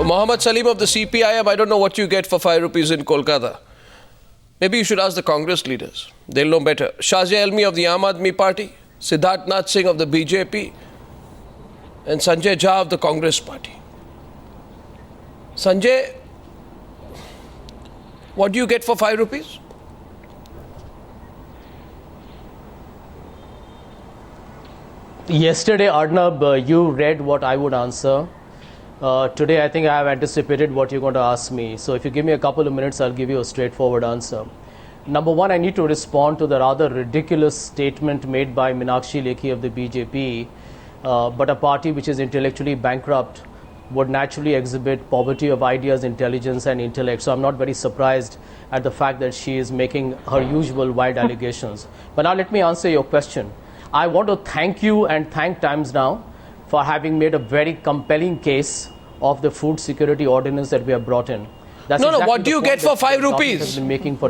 Mohammed Salim of the CPIM, I don't know what you get for 5 rupees in Kolkata. Maybe you should ask the Congress leaders. They'll know better. Shazia Elmi of the Aam Aadmi Party, Siddharth Nath Singh of the BJP, and Sanjay Jha of the Congress Party. Sanjay, what do you get for 5 rupees? Yesterday, Arnab, you read what I would answer. Today, I think I have anticipated what you're going to ask me. So if you give me a couple of minutes, I'll give you a straightforward answer. Number one, I need to respond to the rather ridiculous statement made by Meenakshi Lekhi of the BJP. But a party which is intellectually bankrupt would naturally exhibit poverty of ideas, intelligence and intellect. So I'm not very surprised at the fact that she is making her usual wild allegations. But now let me answer your question. I want to thank you and thank Times Now for having made a very compelling case of the food security ordinance that we have brought in. That's no, what do you get for 5 rupees?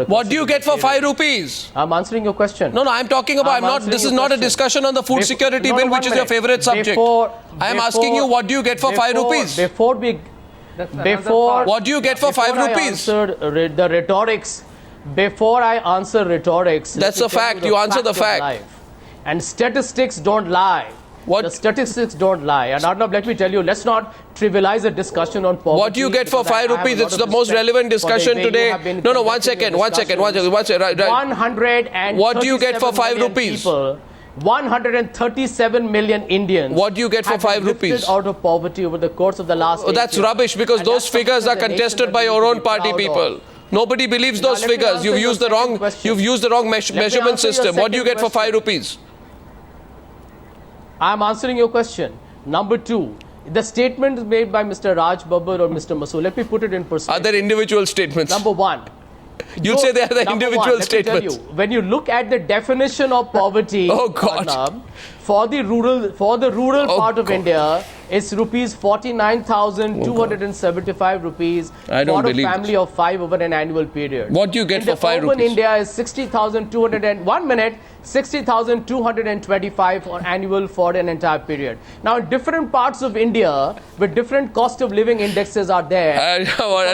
What do you get for 5 rupees? I'm answering your question. No, I'm talking about, this is not a discussion on the food security bill, which is your favorite subject. I am asking you, what do you get for 5 rupees? What do you get for 5 rupees? The rhetorics, before I answer rhetorics. That's a fact, you answer the fact. And statistics don't lie. What? The statistics don't lie. And Arnab, let me tell you, let's not trivialize a discussion on poverty. What do you get for 5 rupees? It's the most relevant discussion today. No, one second. Right. What do you get for 5 rupees? 137 million Indians. What do you get for 5 rupees? Out of poverty over the course of the last 8 years. That's rubbish, because those figures are contested by your own party people. Nobody believes those figures. You've used the wrong measurement system. What do you get for 5 rupees? I am answering your question. Number two, the statements made by Mr. Raj Babbar or Mr. Masood, let me put it in perspective. Are there individual statements? Number one. You say they are the individual statements. When you look at the definition of poverty, for the rural part of India, it's rupees 49,275 rupees for a family of 5 over an annual period. What do you get for 5 rupees? Urban India is 60,225 on annual for an entire period. Now, in different parts of India, with different cost of living indexes are there. I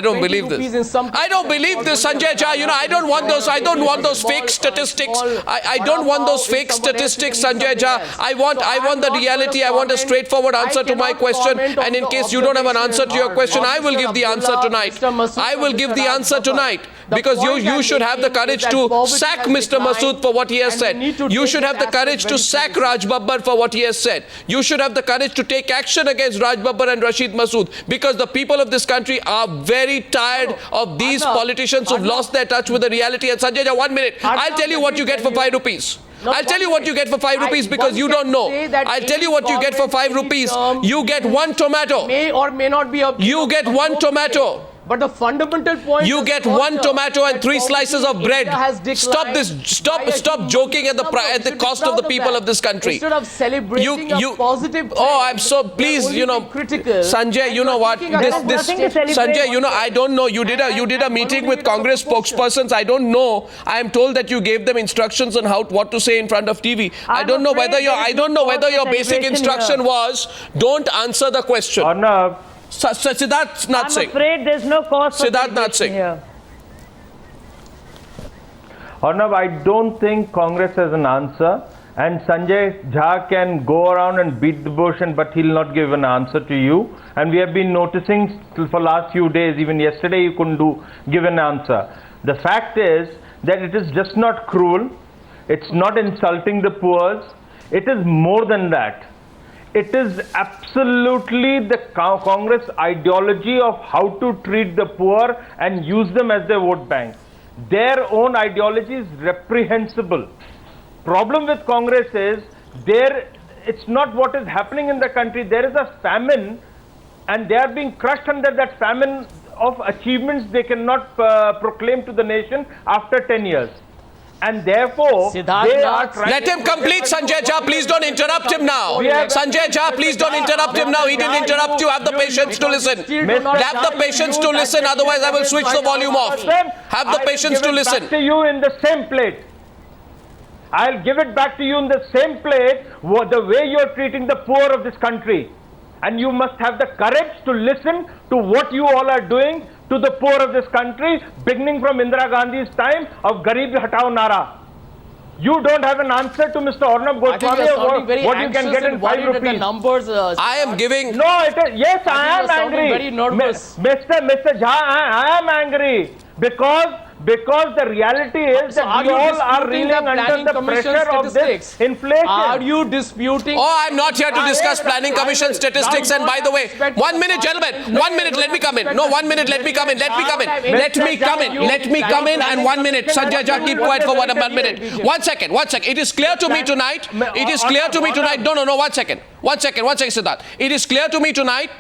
don't believe this. I don't believe this, Sanjay Jha. I don't want those. I don't want those fake statistics. I don't want those fake statistics, Sanjay Jha. I want the reality. I want a straightforward answer to my question. And in case you don't have an answer to your question, I will give the answer tonight. I will give the answer tonight, because you should have the courage to sack Mr. Masood for what he has said. You should have the courage to sack Raj Babbar for what he has said. You should have the courage to take action against Raj Babbar and Rashid Masood, because the people of this country are very tired of these politicians who've lost their touch with the reality. And Sanjay Jha, 1 minute. I'll tell you what you get for 5 rupees. I'll tell you what you get for 5 rupees, because you don't know. I'll tell you what you get for 5 rupees. You get 1 tomato. May or may not be a... You get 1 tomato. But the fundamental point, you get 1 tomato and 3 slices of bread. Stop this. Stop joking at the cost of the people of this country. Instead of celebrating a positive trend, I'm so pleased. Critical. Sanjay, you know what? Sanjay, I don't know. You did a meeting with Congress spokespersons. I don't know. I am told that you gave them instructions on what to say in front of TV. I don't know whether your basic instruction was don't answer the question. Arnab. Siddharth Nath Singh. I'm afraid there's no cause for Siddharth Nath Singh here. Arnab, I don't think Congress has an answer, and Sanjay Jha can go around and beat the bush, but he'll not give an answer to you. And we have been noticing for last few days, even yesterday you couldn't give an answer. The fact is that it is just not cruel. It's not insulting the poor. It is more than that. It is absolutely the Congress ideology of how to treat the poor and use them as their vote bank. Their own ideology is reprehensible. Problem with Congress is it's not what is happening in the country. There is a famine, and they are being crushed under that famine of achievements they cannot proclaim to the nation after 10 years. And therefore, let him complete, Sanjay Jha. Please don't interrupt him now. Sanjay Jha, please don't interrupt him now. He didn't interrupt you. Have the patience to listen. Have the patience to listen. Otherwise, I will switch the volume off. Have the patience to listen. Back to you in the same plate. I'll give it back to you in the same plate. The way you're treating the poor of this country. and you must have the courage to listen to what you all are doing to the poor of this country, beginning from Indira Gandhi's time of Garibi Hatao Nara. You don't have an answer to Mr. Arnab Goswami of what you can get in 5 rupees. Numbers, I am giving... No, it is, yes, I am angry. Very nervous. Mr. Jha, I am angry because the reality is that we all are reeling under the pressure of this inflation. Are you disputing? Oh, I'm not here to discuss planning commission statistics. And by the way, 1 minute, gentlemen, 1 minute, let me come in. No, 1 minute, let me come in. Let me come in. Let me come in and 1 minute. Sanjay Jha, keep quiet for 1 minute. 1 second. It is clear to me tonight. No, 1 second, Siddharth. It is clear to me tonight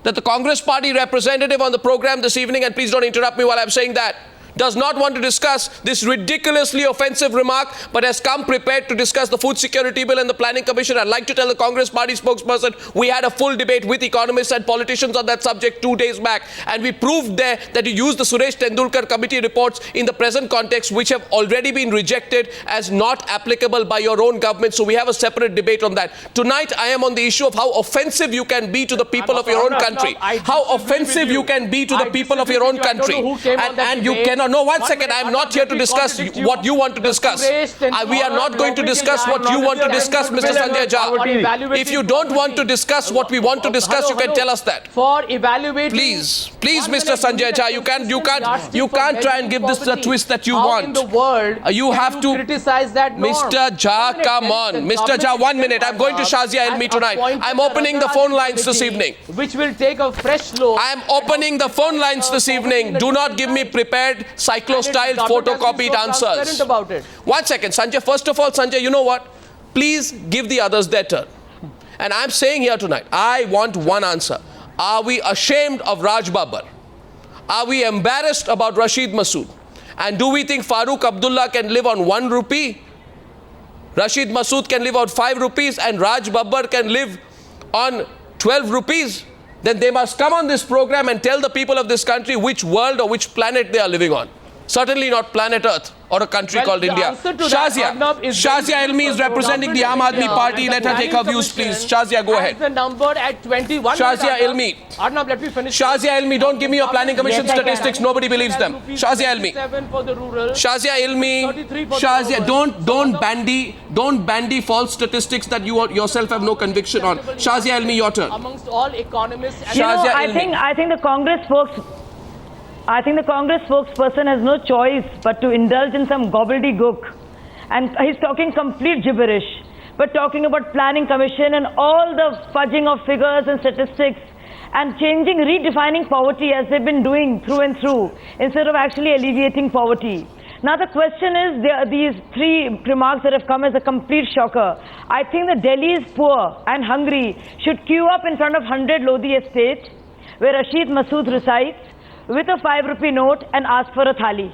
that the Congress party representative on the program this evening, and please don't interrupt me while I'm saying that, does not want to discuss this ridiculously offensive remark, but has come prepared to discuss the food security bill and the planning commission. I'd like to tell the Congress party spokesperson, we had a full debate with economists and politicians on that subject 2 days back, and we proved there that you used the Suresh Tendulkar committee reports in the present context, which have already been rejected as not applicable by your own government. So we have a separate debate on that. Tonight, I am on the issue of how offensive you can be to the people of your own country. How offensive you can be to the people of your own country. And you cannot. No, 1 second. I am not here to discuss what you want to discuss. We are not going to discuss what you want to discuss, Mr. Sanjay Jha. If you don't want to discuss what we want to discuss, you can tell us that. For evaluating. Please, Mr. Sanjay Jha, you can't try and give this the twist that you want. In the world, you have to criticize that norm. Mr. Jha, come on. Mr. Jha, 1 minute. I'm going to Shazia Ilmi tonight. I'm opening the phone lines this evening. Which will take a fresh look. I am opening the phone lines this evening. Do not give me prepared cyclo-style photocopied answers. 1 second, Sanjay. First of all, Sanjay, you know what? Please give the others their turn. And I'm saying here tonight, I want one answer. Are we ashamed of Raj Babbar? Are we embarrassed about Rashid Masood? And do we think Farooq Abdullah can live on 1 rupee? Rashid Masood can live on 5 rupees and Raj Babbar can live on 12 rupees? Then they must come on this program and tell the people of this country which world or which planet they are living on. Certainly not planet Earth or a country called India. Shazia Ilmi is representing the Aam Aadmi Party. Let her take her views, please. Shazia, go ahead. The number at 21. Shazia Ilmi. Arnab, let me finish. Shazia Ilmi, don't give me your planning commission statistics. Nobody believes them. Shazia Ilmi. Shazia Ilmi. Shazia, don't bandy false statistics that you yourself have no conviction on. Shazia Ilmi, your turn. Amongst all economists. Shazia Ilmi. I think the Congress spokesperson has no choice but to indulge in some gobbledygook. And he's talking complete gibberish. But talking about planning commission and all the fudging of figures and statistics and redefining poverty as they've been doing through and through, instead of actually alleviating poverty. Now the question is, these 3 remarks that have come as a complete shocker. I think that Delhi's poor and hungry should queue up in front of 100 Lodi estate, where Rashid Masood resides, with a 5 rupee note and ask for a thali.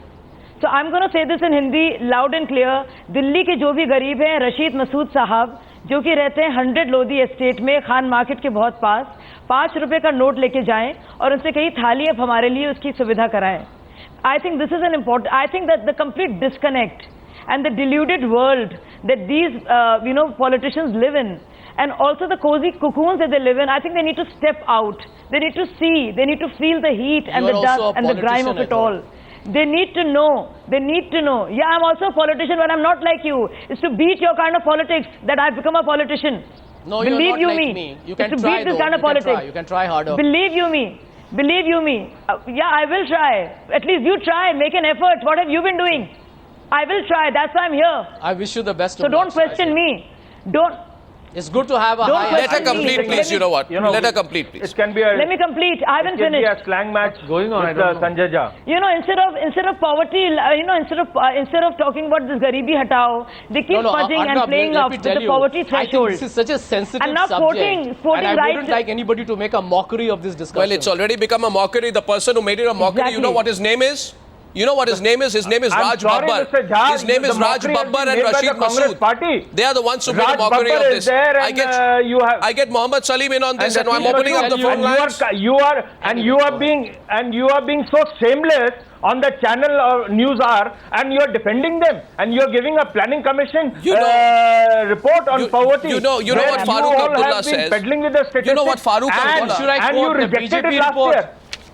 So I'm going to say this in Hindi loud and clear. Delhi के जो भी गरीब हैं, Rashid Masood साहब, जो कि रहते हैं 100 लोधी एस्टेट में, खान मार्केट के बहुत पास, 5 रुपए का नोट लेके जाएं और उनसे कहीं थाली अब हमारे लिए उसकी सुविधा कराएं. I think this is an important. I think that the complete disconnect and the deluded world that these politicians live in, and also the cozy cocoons that they live in, I think they need to step out. They need to see, they need to feel the heat and the dust and the grime of it all. They need to know. Yeah, I'm also a politician, but I'm not like you. It's to beat your kind of politics that I've become a politician. No, Believe you're not you like me. You can it's try to beat this though. kind of politics. You can try harder. Believe you me. Yeah, I will try. At least you try. Make an effort. What have you been doing? I will try. That's why I'm here. I wish you the best of luck. So don't question me. It's good to have a high... Let her complete, please. You know what? Let her complete, please. It can be a... Let me complete. I haven't finished. It can be a slang match going on with Sanjay Jha. Instead of poverty, instead of talking about this Garibi Hatao, they keep fudging and playing up with the poverty threshold. This is such a sensitive and now subject. quoting and I right wouldn't like anybody to make a mockery of this discussion. Well, it's already become a mockery. The person who made it a mockery, you know what his name is? You know what his name is? His name is Raj Babbar. His name is Raj Babbar and Rashid Masood. They are the ones who made a mockery of this. I get Mohammed Salim in on this, and I'm opening up the phone lines. You are being so shameless on the channel or Newshour, and you're defending them, and you're giving a planning commission report on poverty. You know what Farooq Abdullah says. Peddling with the statistics, you know what Farooq Abdullah, and you rejected it last year.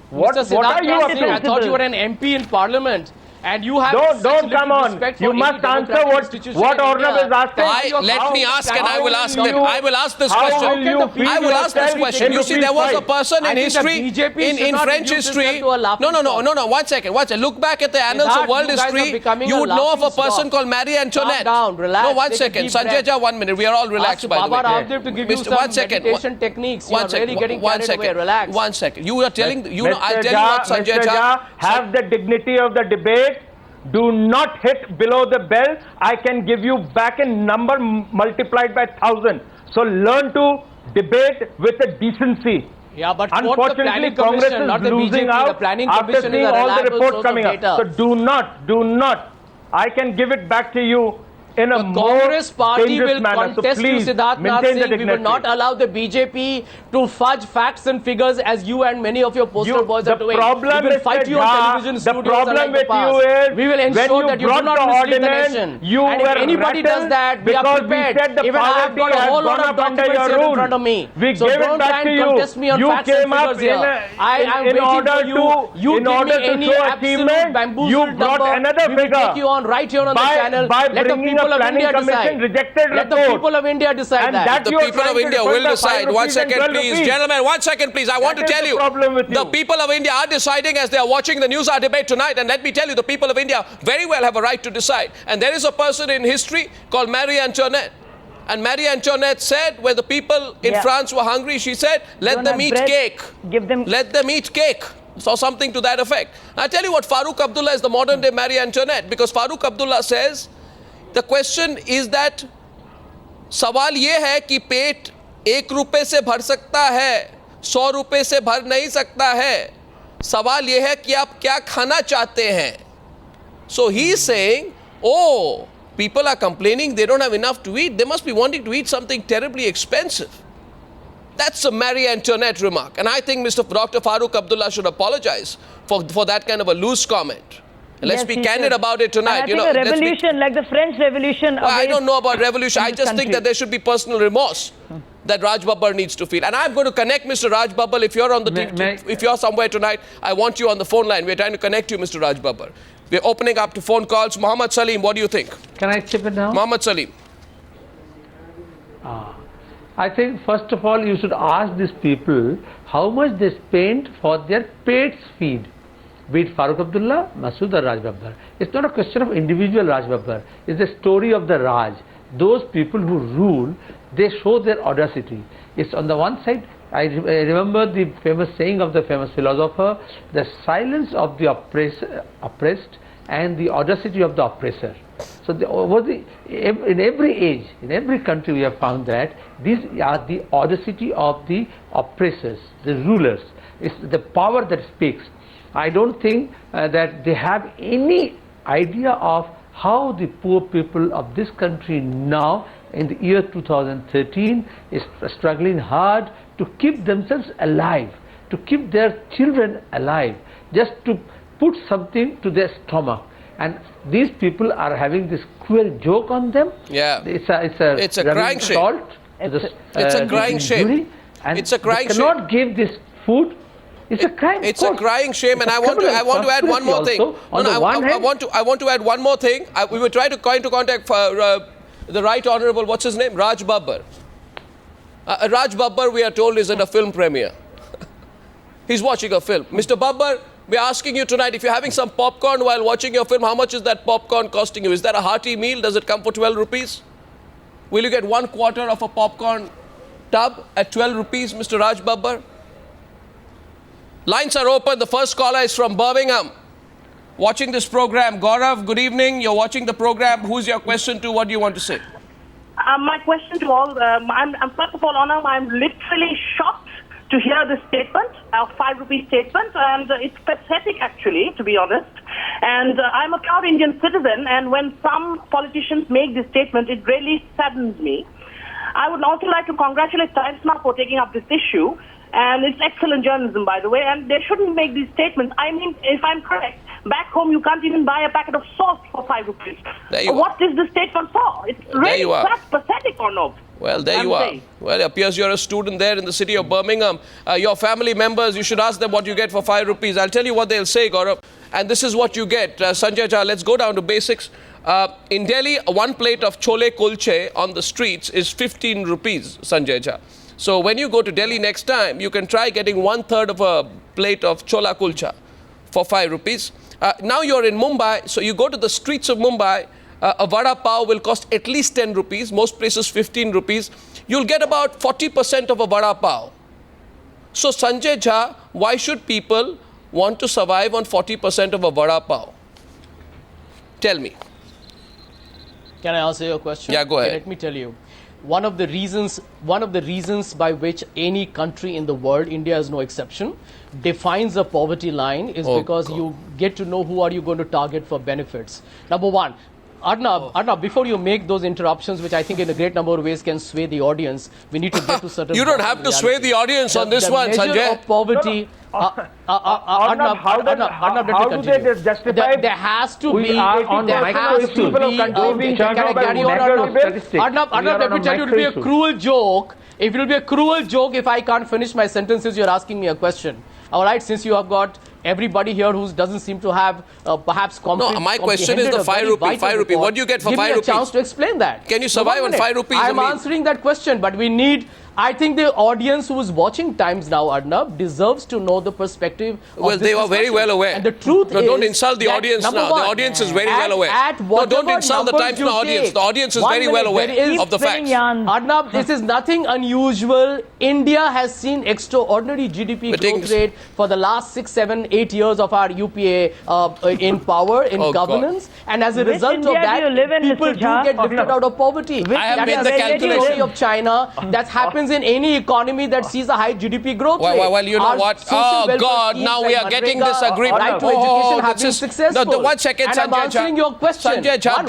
What are you up to? I thought you were an MP in Parliament. And you have don't come on. You must answer what Ornab is asking. Let me ask, and I will ask them. I will ask this question. I will ask this question. You see, there was a person in history, in French history. No. 1 second. Look back at the annals of world history. You would know of a person called Marie Antoinette. Relax. No, 1 second. Sanjay Jha, 1 minute. We are all relaxed, by the way. To give you some meditation techniques. You are really getting carried away. Relax. 1 second. You are telling. I'll tell you what, Sanjay Jha. Have the dignity of the debate. Do not hit below the belt. I can give you back a number multiplied by 1,000. So learn to debate with a decency. Yeah, but unfortunately, Congress is losing out after seeing all the reports coming up. So do not. I can give it back to you in a more Congress party will manner. contest you, Siddharth Nath Singh. We will not allow the BJP to fudge facts and figures as you and many of your poster boys are doing. We will fight you on television studios. The problem with you is we will ensure that you do not mislead the nation. And if anybody does that, we are prepared. Even I have got a whole lot of documents here in front of me. So don't try and contest me on facts and figures here. I am waiting for you. You give me any absolute bamboozled number. We will take you on right here on the channel. Let the people of India decide. Let the people of India decide that. The people of India will decide. 1 second, please. Gentlemen, 1 second, please. I want to tell you, the people of India are deciding as they are watching the Newshour debate tonight. And let me tell you, the people of India very well have a right to decide. And there is a person in history called Marie Antoinette. And Marie Antoinette said, where the people in France were hungry, she said, let them eat cake. Let them eat cake. So something to that effect. I tell you what, Farooq Abdullah is the modern day Marie Antoinette. Because Farooq Abdullah says, the question is that सवाल ये है कि पेट 1 रुपए से भर सकता है, 100 रुपए से भर नहीं सकता है. सवाल ये है कि आप क्या खाना चाहते हैं. So he is saying, oh, people are complaining they don't have enough to eat. They must be wanting to eat something terribly expensive. That's a Marie Antoinette remark. And I think Dr. Farooq Abdullah should apologize for that kind of a loose comment. Let's be candid about it tonight. And I think a revolution, like the French Revolution. Well, I don't know about revolution. I just think that there should be personal remorse that Raj Babbar needs to feel. And I'm going to connect Mr. Raj Babbar. If you're if you're somewhere tonight, I want you on the phone line. We're trying to connect you, Mr. Raj Babbar. We're opening up to phone calls. Mohammed Salim, what do you think? Can I chip in now? Mohammed Salim. I think first of all you should ask these people how much they spend for their pete's feed. Be it Farooq Abdullah, Masood or Raj Babbar. It's not a question of individual Raj Babbar. It's the story of the Raj. Those people who rule, they show their audacity. It's on the one side, I remember the famous saying of the famous philosopher, the silence of the oppressed and the audacity of the oppressor. So in every age, in every country we have found that these are the audacity of the oppressors, the rulers. It's the power that speaks. I don't think that they have any idea of how the poor people of this country now in the year 2013 is struggling hard to keep themselves alive, to keep their children alive, just to put something to their stomach. And these people are having this cruel joke on them. Yeah, it's a crying shame. It's a crying shame. It's a crying shame. They cannot give this food. It's a crime. It's a crying shame, and I want to add one more thing. I want to add one more thing. We were trying to contact the Right Honourable, what's his name, Raj Babbar. Raj Babbar, we are told, is at a film premiere. He's watching a film. Mr. Babbar, we're asking you tonight, if you're having some popcorn while watching your film, how much is that popcorn costing you? Is that a hearty meal? Does it come for 12 rupees? Will you get 1/4 of a popcorn tub at 12 rupees, Mr. Raj Babbar? Lines are open. The first caller is from Birmingham. Watching this program. Gaurav, good evening. You're watching the program. Who's your question to? What do you want to say? My question to all, first of all, Anam, I'm literally shocked to hear this statement, our 5 rupee statement, and it's pathetic actually, to be honest. And I'm a proud Indian citizen, and when some politicians make this statement, it really saddens me. I would also like to congratulate Times Now for taking up this issue. And it's excellent journalism, by the way, and they shouldn't make these statements. I mean, if I'm correct, back home you can't even buy a packet of salt for 5 rupees. What is the statement for? It's really that's pathetic or not? Well, there you are. Well, it appears you're a student there in the city of Birmingham. Your family members, you should ask them what you get for 5 rupees. I'll tell you what they'll say, Gaurav. And this is what you get. Sanjay Jha, let's go down to basics. In Delhi, one plate of chole kulche on the streets is 15 rupees, Sanjay Jha. So when you go to Delhi next time, you can try getting 1/3 of a plate of chola kulcha for 5 rupees. Now you're in Mumbai, so you go to the streets of Mumbai, a vada paav will cost at least 10 rupees, most places 15 rupees. You'll get about 40% of a vada paav. So Sanjay Jha, why should people want to survive on 40% of a vada paav? Tell me. Can I answer your question? Yeah, go ahead. Let me tell you. One of the reasons by which any country in the world, India is no exception, defines a poverty line is because you get to know who are you going to target for benefits. Number one, Arnab, before you make those interruptions, which I think in a great number of ways can sway the audience, we need to get to certain... You don't have to sway the audience on this one, Sanjay. The measure of poverty... Arnab, how do they justify? There has to be... Arnab, let me tell you, it will be a cruel joke. It will be a cruel joke if I can't finish my sentences. You're asking me a question. All right, since you have got everybody here who doesn't seem to have perhaps No, my question is the 5 rupee. 5 rupee. What do you get for 5 rupees? Give me a chance to explain that. Can you survive on 5 rupees? I'm answering that question, but we need... I think the audience who is watching Times Now, Arnab, deserves to know the perspective of Well, they are very well aware. And the truth is... don't insult the that, audience now. One, the audience is very well aware. No, don't insult the Times Now audience. The audience is very well aware of the facts. Arnab, this is nothing unusual. India has seen extraordinary GDP growth rate for the last 6, 7, 8 years of our UPA in power, in governance. And as a result of that, people do get lifted out of poverty. I have made the calculation of China that happens in any economy that sees a high GDP growth rate. Well, you know what? Oh, God, now we are getting this agreement. Right to education have been successful. No, 1 second, and I'm answering your question. Sanjay Jha,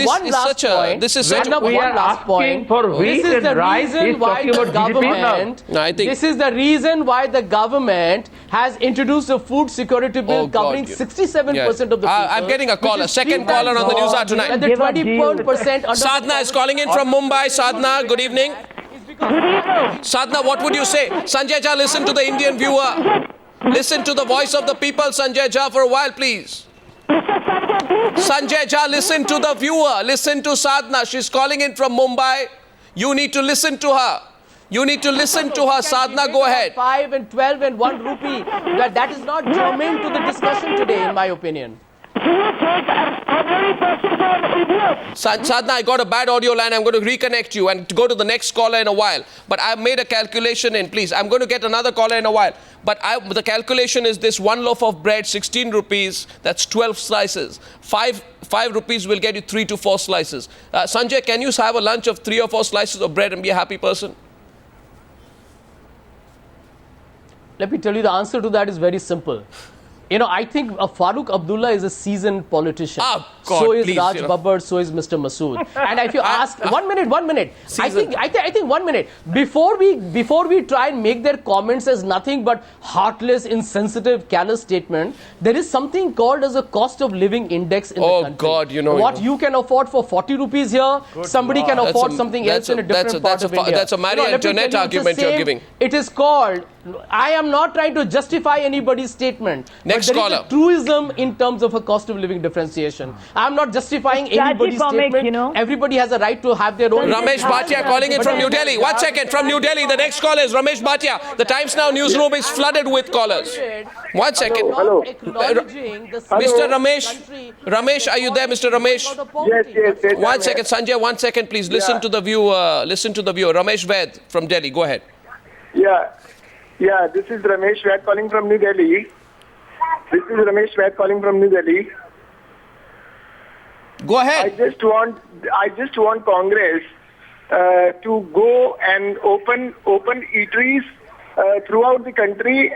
this is such a... We are asking for wheat and rice. He's talking about GDP. No, I think... This is the reason why the government has introduced a food security bill covering 67% of the people. I'm getting a caller, second caller on the Newshour tonight. And the 20% Sadhna is calling in from Mumbai. Sadhna, good evening. Sadhna, what would you say? Sanjay Jha, listen to the Indian viewer. Listen to the voice of the people, Sanjay Jha, for a while, please. Sanjay Jha, listen to the viewer. Listen to Sadhna. She's calling in from Mumbai. You need to listen to her. You need to listen to her. Sadhna, go ahead. 5 and 12 and 1 rupee. That is not germane to the discussion today, in my opinion. Sadhna, I got a bad audio line. I'm going to reconnect you and go to the next caller in a while. But I've made a calculation in, please. I'm going to get another caller in a while. But the calculation is this: one loaf of bread, 16 rupees. That's 12 slices. 5 rupees will get you 3 to 4 slices. Sanjay, can you have a lunch of 3 or 4 slices of bread and be a happy person? Let me tell you, the answer to that is very simple. You know, I think Farooq Abdullah is a seasoned politician. Oh, God, so is please, Raj Babbar, so is Mr. Masood. And if you ask, 1 minute. I think 1 minute. Before we try and make their comments as nothing but heartless, insensitive, callous statement, there is something called as a cost of living index in the country. Oh, God, you know. What you can afford for 40 rupees here, somebody can afford something else in a different part of India. That's a Marie Antoinette argument you're giving. It is called... I am not trying to justify anybody's statement. Next caller. Is a truism in terms of a cost of living differentiation. I am not justifying anybody's statement. You know? Everybody has a right to have their own... Ramesh Bhatia calling in from New Delhi. 1 second, from New Delhi. The next caller is Ramesh Bhatia. The Times Now newsroom is flooded with callers. 1 second. Hello. Mr. Ramesh. Ramesh, are you there, Mr. Ramesh? Yes. 1 second, Sanjay, 1 second, please. Listen to the viewer. Listen to the viewer. Ramesh Ved from Delhi. Go ahead. Yeah, this is Ramesh Vaid calling from New Delhi. Go ahead. I just want Congress to go and open eateries throughout the country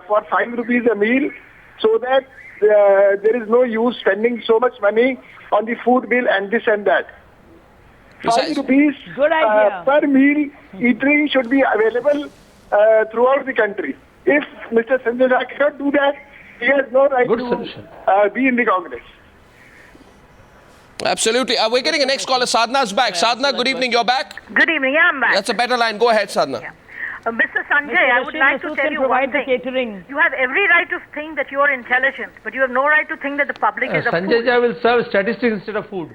for 5 rupees a meal, so that there is no use spending so much money on the food bill and this and that. 5 rupees Good idea. per meal eatery should be available throughout the country. If Mr. Sanjay Jha cannot do that, he has no right Good to solution. be in the Congress. Absolutely. We're getting a next caller. Sadhna's back. Sadhna, good evening. You're back? Good evening. Yeah, I'm back. That's a better line. Go ahead, Sadhna. Mr. Sanjay, I would like to tell you one thing. You have every right to think that you are intelligent, but you have no right to think that the public is a Sanjay fool. Jha will serve statistics instead of food.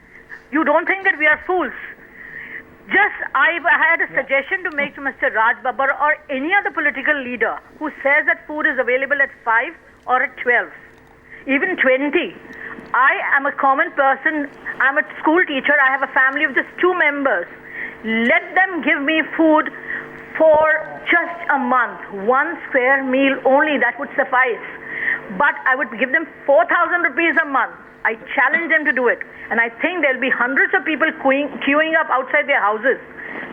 You don't think that we are fools. I had a suggestion to make to Mr. Raj Babbar or any other political leader who says that food is available at 5 or at 12, even 20. I am a common person. I'm a school teacher. I have a family of just 2 members. Let them give me food for just a month. 1 square meal only, that would suffice. But I would give them 4,000 rupees a month. I challenge them to do it. And I think there'll be hundreds of people queuing up outside their houses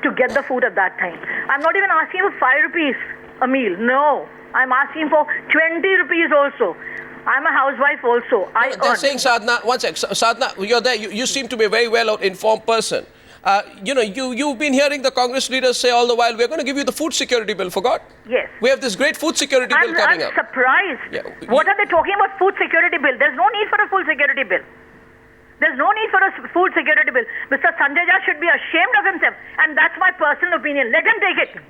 to get the food at that time. I'm not even asking for 5 rupees a meal. No. I'm asking for 20 rupees also. I'm a housewife also. They're saying, Sadhna, one sec. Sadhna, you're there. You seem to be a very well-informed person. You've been hearing the Congress leaders say all the while, we're going to give you the food security bill, forgot? Yes. We have this great food security bill coming up. I'm surprised. Yeah. What are they talking about food security bill? There's no need for a food security bill. There's no need for a food security bill. Mr. Sanjay Jha should be ashamed of himself. And that's my personal opinion. Let him take it.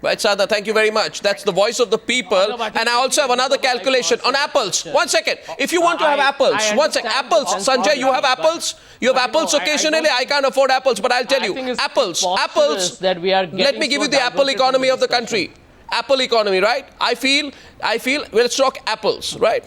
Right, Sadhna, thank you very much. That's the voice of the people. And I also have another calculation on apples. 1 second. If you want to have apples, 1 second. Apples. Sanjay, you have apples? You have apples occasionally? I can't afford apples, but I'll tell you. Apples. Let me give you the apple economy of the country. Apple economy, right? I feel, let's talk apples, right?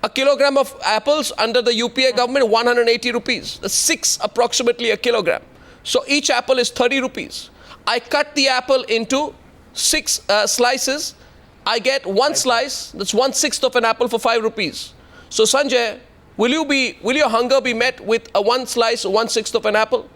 A kilogram of apples under the UPA government, 180 rupees. That's 6 approximately a kilogram. So each apple is 30 rupees. I cut the apple into 6 slices. I get 1 slice, that's 1/6 of an apple for 5 rupees. So Sanjay, will your hunger be met with a 1 slice, 1/6 of an apple?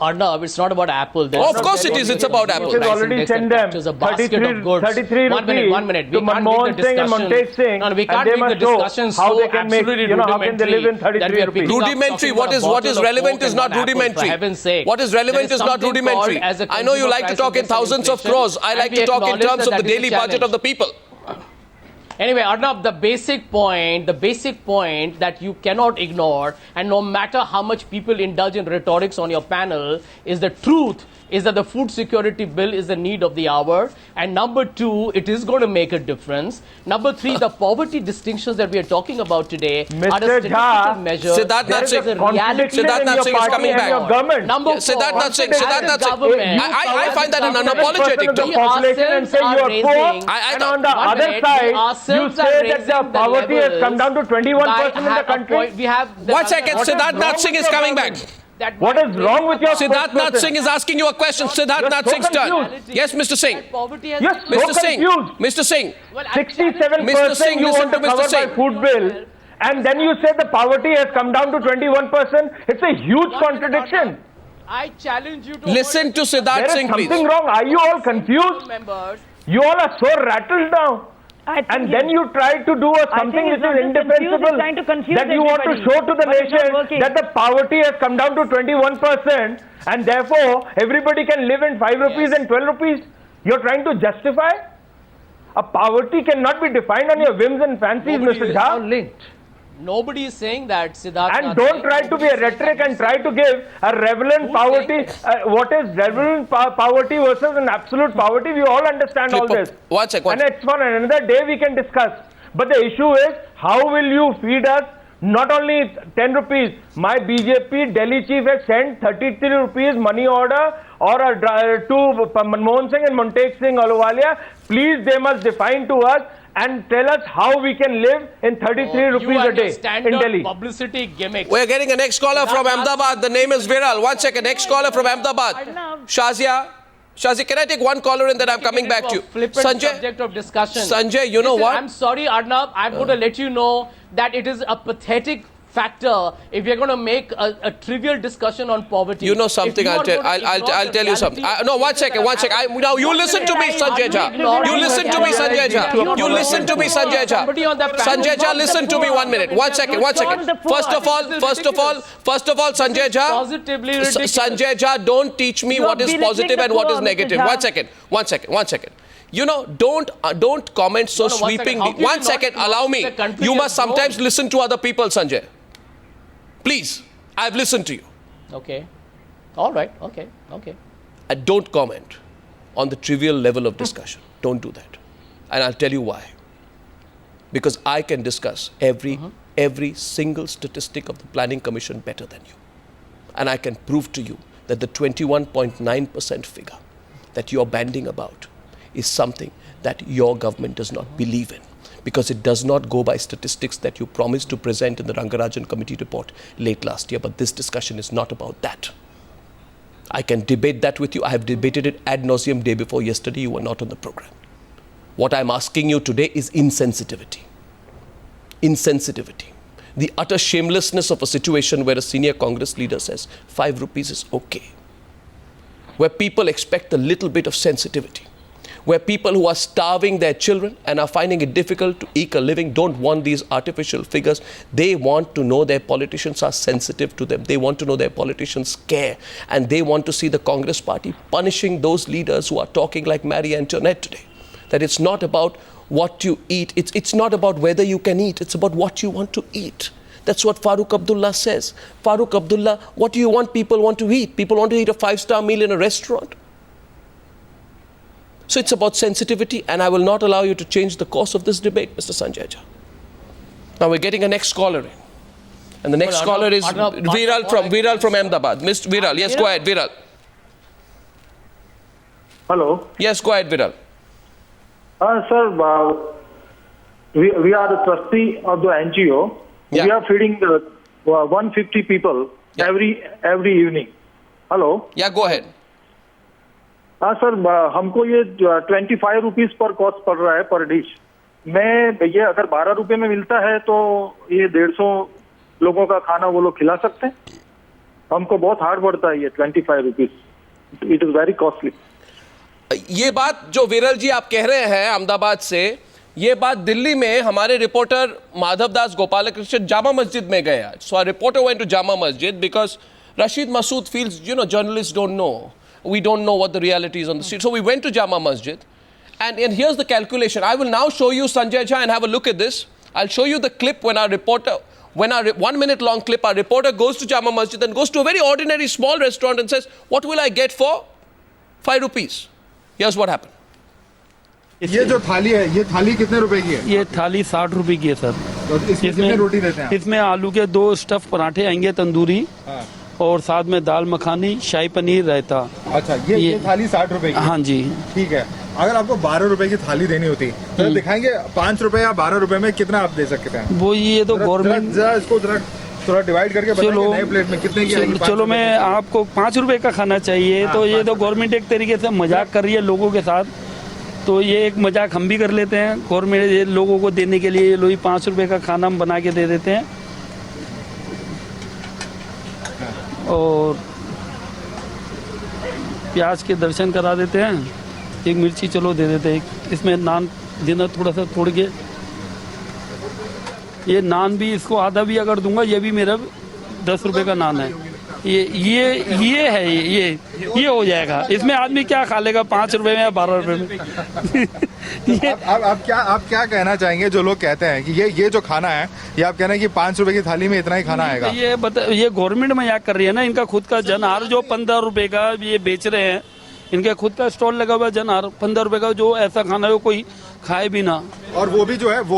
Arnav, it's not about apple. Of course it is. It's about apple. It is already sent them 33 rupees One minute. to Manmohan Singh and Monteg Singh. No, we can't and they make the must discussion show how so they can make, how can they live in 33 rupees. Rudimentary. What is relevant is not rudimentary. What is relevant is not rudimentary. I know you like to talk in thousands of crores. I like to talk in terms of the daily budget of the people. Anyway, Arnab, the basic point that you cannot ignore, and no matter how much people indulge in rhetorics on your panel, is the truth is that the food security bill is the need of the hour. And number 2, it is going to make a difference. Number 3, the poverty distinctions that we are talking about today are a statistical measure. Siddharth Nath Singh is coming back. Number 4, Siddharth Nath Singh. I find that an unapologetic the population and say you are poor, and on the other side, you say that the poverty has come down to 21% in the country. 1 second, Siddharth Nath Singh is coming back. What is wrong with your Siddharth Nath Singh is asking you a question. Siddharth Nath Singh's turn. Yes, Mr. Singh. Mr. Singh. Mr. Singh. 67% you want to cover by food bill, and then you say the poverty has come down to 21%. It's a huge contradiction. I challenge you to listen to Siddharth Singh, please. There is something wrong. Are you all confused? You all are so rattled now. And then you try to do something which is indefensible, that you want to show to the nation that the poverty has come down to 21% and therefore everybody can live in 5 rupees and 12 rupees. You're trying to justify? A poverty cannot be defined on your whims and fancies, Mr. Jha. Nobody is saying that, Siddharth. And don't try to be a rhetoric and try to give a relevant poverty. What is relevant poverty versus an absolute poverty? We all understand all this. 1 second. And it's for another day we can discuss. But the issue is, how will you feed us not only 10 rupees? My BJP Delhi chief has sent 33 rupees money order to Manmohan Singh and Monteg Singh Ahluwalia. Please, they must define to us and tell us how we can live in 33 rupees a day in Delhi. Publicity gimmick. We're getting a next caller from Ahmedabad. The name is Viral. 1 second. Next caller from Ahmedabad. Shazia, can I take one caller and then I'm coming back to you? Sanjay, subject of discussion. Sanjay, you know what? I'm sorry, Arnab. I'm going to let you know that it is a pathetic factor if you're going to make a trivial discussion on poverty. You know something, I'll tell you something. No, one second. Now you listen to me, Sanjay Jha. You listen to me, Sanjay Jha. You listen to me, Sanjay Jha. Sanjay Jha, listen to me 1 minute. One second. First of all, Sanjay Jha. Sanjay Jha, don't teach me what is positive and what is negative. One second. You know, don't comment so sweepingly. 1 second, allow me. You must sometimes listen to other people, Sanjay. Please, I've listened to you. Okay. All right. Okay. And don't comment on the trivial level of discussion. Don't do that. And I'll tell you why. Because I can discuss every single statistic of the Planning Commission better than you. And I can prove to you that the 21.9% figure that you're banding about is something that your government does not believe in, because it does not go by statistics that you promised to present in the Rangarajan Committee report late last year. But this discussion is not about that. I can debate that with you. I have debated it ad nauseum day before yesterday. You were not on the program. What I'm asking you today is insensitivity. Insensitivity. The utter shamelessness of a situation where a senior Congress leader says 5 rupees is okay. Where people expect a little bit of sensitivity. Where people who are starving their children and are finding it difficult to eke a living don't want these artificial figures. They want to know their politicians are sensitive to them. They want to know their politicians care. And they want to see the Congress party punishing those leaders who are talking like Marie Antoinette today. That it's not about what you eat. It's not about whether you can eat. It's about what you want to eat. That's what Farooq Abdullah says. Farooq Abdullah, what do you want people want to eat? People want to eat a 5-star meal in a restaurant. So it's about sensitivity, and I will not allow you to change the course of this debate, Mr. Sanjay Jha. Now we're getting a next caller in. And the next caller is Viral from Ahmedabad. Mr. Viral, yes, go ahead, Viral. Hello. Yes, go ahead, Viral. Sir, we are the trustee of the NGO. Yeah. We are feeding the 150 people every evening. Hello. Yeah, go ahead. Sir हमको ये 25 rupees पर cost पड़ रहा है पर dish में भैया अगर 12 रुपए में मिलता है तो ये 150 लोगों का खाना वो लोग खिला सकते हैं हमको बहुत हार्ड पड़ता है ये 25 rupees it is very costly ये बात जो विरल जी आप कह रहे हैं अहमदाबाद से ये बात दिल्ली में हमारे रिपोर्टर माधव दास गोपालकृष्ण जामा मस्जिद में गए आज so our reporter went to Jama Masjid because Rashid Masood feels journalist don't know we don't know what the reality is on the street. So we went to Jama Masjid and here's the calculation. I will now show you Sanjay Jha and have a look at this. I'll show you the clip when our 1 minute long clip, our reporter goes to Jama Masjid and goes to a very ordinary small restaurant and says, what will I get for 5 rupees? Here's what happened. ये जो थाली है, ये थाली कितने रुपए की है? ये थाली 60 रुपए की है सर। तो इसमें कितनी रोटी देते हैं? इसमें आलू के 2 स्टफ पराठे आएंगे तंदूरी और साथ में दाल मखानी, शाही पनीर, रायता। अच्छा, ये थाली 60 रुपए की? हाँ जी। ठीक है। अगर आपको 12 रुपए की थाली देनी होती तो दिखाएंगे 5 रुपए या 12 रुपए में कितना आप दे सकते हैं? वो ये तो गवर्नमेंट इसको थोड़ा डिवाइड करके बताइए नए प्लेट में कितने की? चलो मैं आपको 5 रुपए का खाना चाहिए तो ये तो गवर्नमेंट एक तरीके से मजाक कर रही है लोगों के साथ। तो ये एक मजाक हम भी कर लेते हैं गवर्नमेंट लोगों को देने के लिए। लोग 5 रुपए का खाना हम बना के दे देते हैं और प्याज के दर्शन करा देते हैं। एक मिर्ची चलो दे देते हैं। इसमें नान देना थोड़ा सा तोड़ के। ये नान भी इसको आधा भी अगर दूंगा ये भी मेरा 10 रुपए का नान है। ये है ये हो जाएगा। इसमें आदमी क्या खा लेगा 5 रुपए में या 12 रुपए में? आप क्या कहना चाहेंगे जो लोग कहते हैं कि ये जो खाना है ये आप कह रहे हैं कि 5 रुपए की थाली में इतना ही खाना आएगा? ये गवर्नमेंट मजाक कर रही है ना। इनका खुद का जनहार जो 15 रुपए का ये बेच रहे हैं, इनके खुद का स्टॉल लगा हुआ जनहार 15 रुपए का, जो ऐसा खाना है कोई खाए भी ना। और वो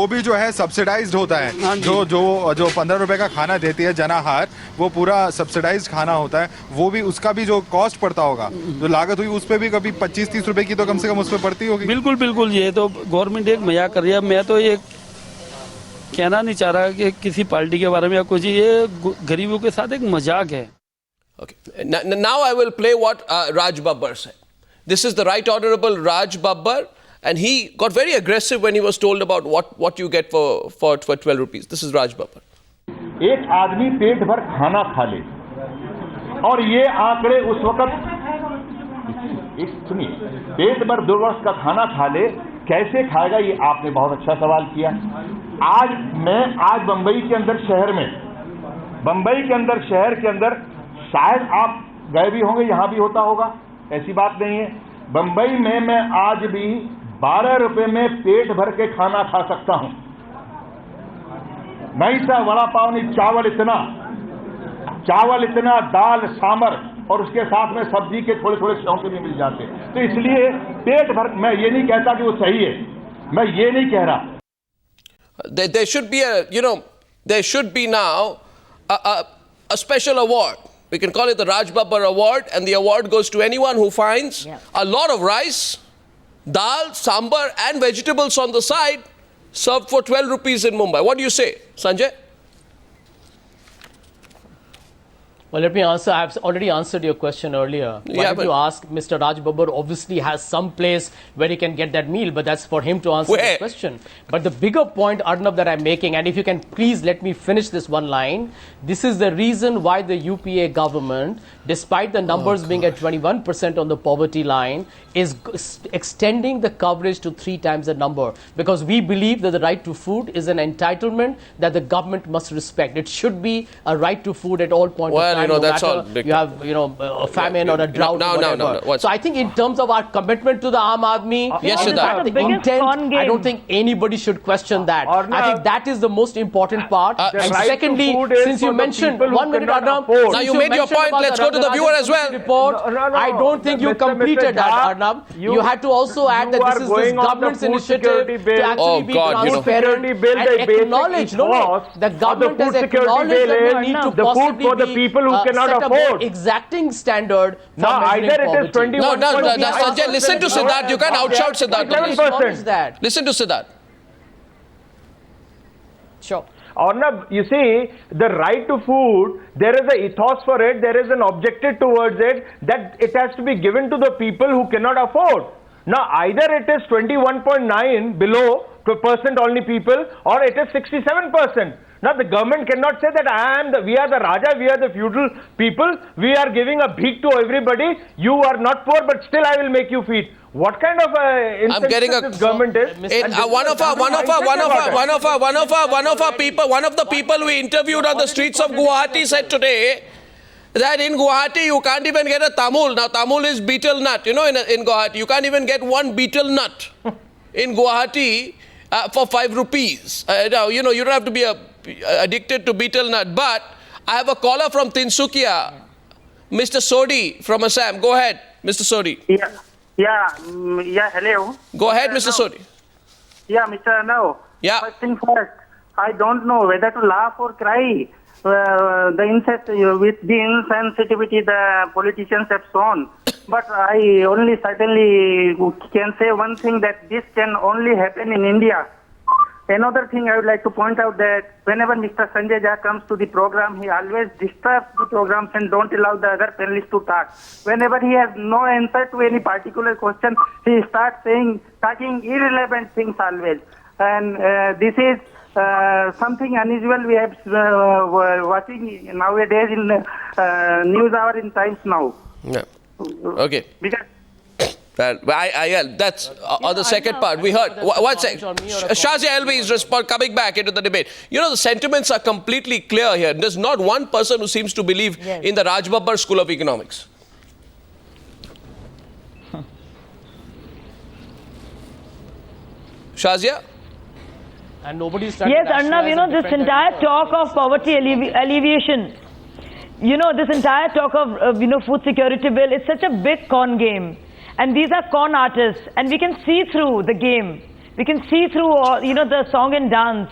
भी जो है सब्सिडाइज्ड होता है। जो 15 रुपए का खाना देती है जनाहार, वो पूरा सब्सिडाइज्ड खाना होता है। वो भी उसका भी जो कॉस्ट पड़ता होगा, जो लागत हुई उस पर भी कभी 25-30 रुपए की तो कम से कम उस पर पड़ती होगी। बिल्कुल बिल्कुल, ये तो गवर्नमेंट एक मजाक कर रही है। मैं तो ये कहना नहीं चाह रहा कि किसी पार्टी के बारे में या कुछ, ये गरीबों के साथ एक मजाक है। Okay. Now I will play what Raj Babbar said. This is the Right Honourable Raj Babbar, and he got very aggressive when he was told about what you get for 12 rupees. This is Raj Babbar. एक आदमी पेट भर खाना खा ले, और ये आंकड़े उस वक्त, सुनिए, पेट भर 2 वर्ष का खाना खा ले, कैसे खाएगा, ये आपने बहुत अच्छा सवाल किया। आज बंबई के अंदर शहर में, बंबई के अंदर शहर के अंदर, शायद आप गए भी होंगे, यहां भी होता होगा, ऐसी बात नहीं है। बंबई में मैं आज भी 12 रुपए में पेट भर के खाना खा सकता हूं। नहीं सा वड़ा पाव नहीं, चावल इतना, दाल सांभर, और उसके साथ में सब्जी के थोड़े थोड़े शौके भी मिल जाते। तो इसलिए पेट भर, मैं ये नहीं कहता कि वो सही है, मैं ये नहीं कह रहा। There should be there should be now a special award. We can call it the Raj Babbar Award, and the award goes to anyone who finds a lot of rice, dal, saambhar and vegetables on the side served for 12 rupees in Mumbai. What do you say, Sanjay? Well, let me answer. I have already answered your question earlier. Why don't you ask Mr. Raj Babbar? Obviously has some place where he can get that meal, but that's for him to answer the question. But the bigger point, Arnab, that I'm making, and if you can please let me finish this one line, this is the reason why the UPA government, despite the numbers being at 21% on the poverty line, is extending the coverage to 3 times the number, because we believe that the right to food is an entitlement that the government must respect. It should be a right to food at all points of time. You know, that's all. You have, a famine or a drought or whatever. No. So I think in terms of our commitment to the Aam Aadmi, the intent, I don't think anybody should question that. I think that is the most important part. And secondly, since you mentioned, 1 minute, Arnab. Now you made your point, let's go to the viewer as well. Report, I don't think you completed that, Arnab. You had to also add that this is this government's initiative to actually be transparent and acknowledge, the government has acknowledged that we need to possibly be cannot afford exacting standard for either it is 21. No, Sanjay, listen to Siddharth. You can't outshout Siddharth. Listen to Siddharth. Sure. Arnab, you see, the right to food, there is an ethos for it, there is an objective towards it, that it has to be given to the people who cannot afford. Now, either it is 21.9 below % only people, or it is 67%. Now, the government cannot say that we are the Raja, we are the feudal people, we are giving a bheek to everybody, you are not poor, but still I will make you feed. What kind of incentive this government is? One of the people we interviewed on the streets of Guwahati said today that in Guwahati you can't even get a Tamul. Now, Tamul is betel nut, in Guwahati. You can't even get one betel nut in Guwahati for 5 rupees. Now, you don't have to be addicted to betel nut. But I have a caller from Tinsukia, Mr. Sodi from Assam. Go ahead, Mr. Sodi. Yeah, hello. Go ahead, Mr. Sodi. Yeah, Mr. Arnav. Yeah. First thing first, I don't know whether to laugh or cry. With the insensitivity the politicians have shown. But I only certainly can say one thing, that this can only happen in India. Another thing I would like to point out, that whenever Mr. Sanjay Jha comes to the program, he always disturbs the programs and don't allow the other panelists to talk. Whenever he has no answer to any particular question, he starts talking irrelevant things always. And this is something unusual we have watching nowadays in Newshour in Times Now. Yeah. Okay. Because that's on the second part. We heard. One second. Shazia Alvi is coming back into the debate. The sentiments are completely clear here. There's not one person who seems to believe in the Raj Babbar School of Economics. Shazia? And nobody's trying Yes, Arnab, this entire talk of poverty alleviation, this entire talk of, food security bill, it's such a big con game. And these are con artists, and we can see through the game. We can see through, the song and dance.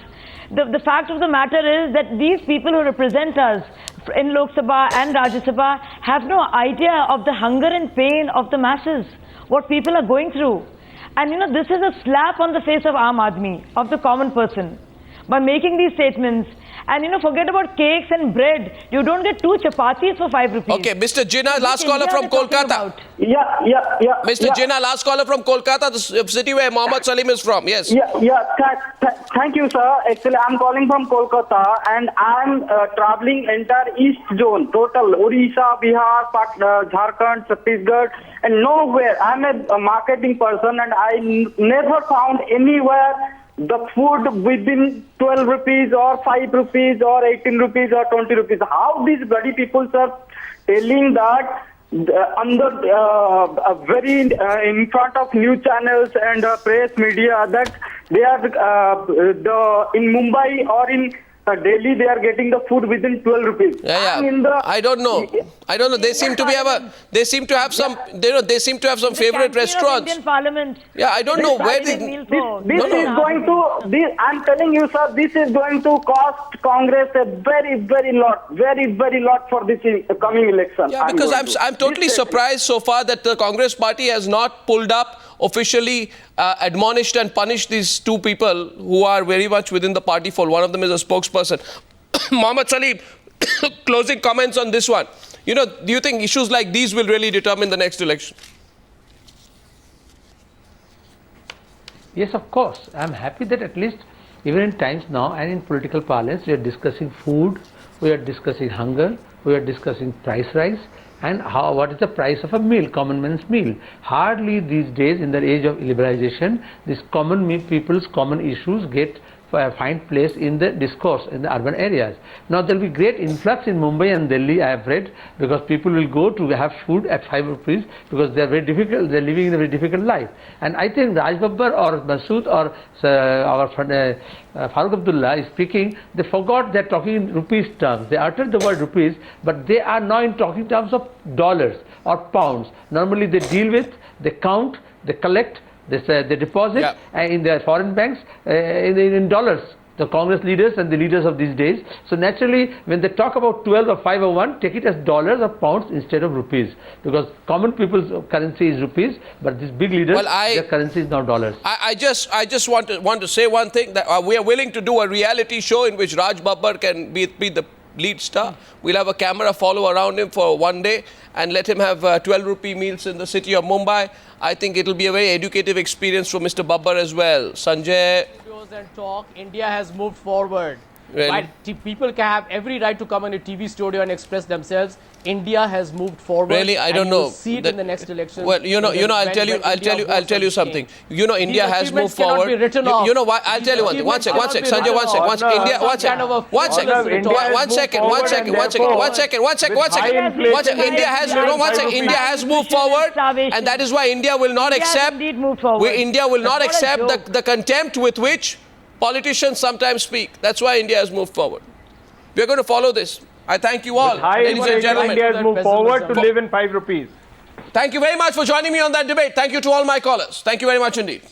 The fact of the matter is that these people who represent us in Lok Sabha and Rajya Sabha have no idea of the hunger and pain of the masses, what people are going through. And this is a slap on the face of Aam Aadmi, of the common person, by making these statements. And forget about cakes and bread. You don't get 2 chapatis for 5 rupees. Okay, Mr. Jinnah, last caller from Kolkata. Yeah. Mr. Jinnah, last caller from Kolkata, the city where Mohammed Salim is from. Yes. Thank you, sir. Actually, I'm calling from Kolkata and I'm traveling entire East Zone, total Odisha, Bihar, Jharkhand, Chhattisgarh, and nowhere. I'm a marketing person and I never found anywhere the food within 12 rupees or 5 rupees or 18 rupees or 20 rupees. How these bloody people are telling that very in front of news channels and press media that they are in Mumbai or in Delhi, they are getting the food within 12 rupees. I don't know. They seem to have some favorite restaurants. Indian Parliament. Yeah, I don't know where I'm telling you, sir, this is going to cost Congress a very lot for this coming election. Yeah, because I'm totally surprised so far that the Congress party has not pulled up, officially admonished and punished these 2 people who are very much within the party fold. One of them is a spokesperson. Mohammed Salim, closing comments on this one. Do you think issues like these will really determine the next election? Yes, of course. I'm happy that at least even in times now and in political parlance, we are discussing food, we are discussing hunger, we are discussing price rise, and what is the price of a meal, common man's meal. Hardly these days, in the age of liberalization, these people's common issues find place in the discourse in the urban areas. Now there will be great influx in Mumbai and Delhi, I have read, because people will go to have food at 5 rupees because they are very difficult, they are living in a very difficult life. And I think Raj Babbar or Masood or our Farooq Abdullah is speaking, they forgot they are talking in rupees terms. They uttered the word rupees, but they are now in talking terms of dollars or pounds. Normally they deal with, they count, they collect, they deposit in their foreign banks in dollars, the Congress leaders and the leaders of these days. So naturally, when they talk about 12 or 501, take it as dollars or pounds instead of rupees, because common people's currency is rupees, but these big leaders, their currency is now dollars. I just want to say one thing, that we are willing to do a reality show in which Raj Babbar can be the lead star. We'll have a camera follow around him for one day and let him have 12 rupee meals in the city of Mumbai. I think it will be a very educative experience for Mr. Babbar as well. Sanjay. And talk, India has moved forward. Really? While people can have every right to come on a TV studio and express themselves, India has moved forward. Really, I don't know. You'll see it in the next election. Well, I'll tell you something. India has moved forward. You know why? I'll tell you one thing. One second, Sanjay. One second. India has moved forward, and that is why India will not accept. India will not accept the contempt with which politicians sometimes speak. That's why India has moved forward. We are going to follow this. I thank you all, ladies and gentlemen. India has moved forward to live in 5 rupees. Thank you very much for joining me on that debate. Thank you to all my callers. Thank you very much indeed.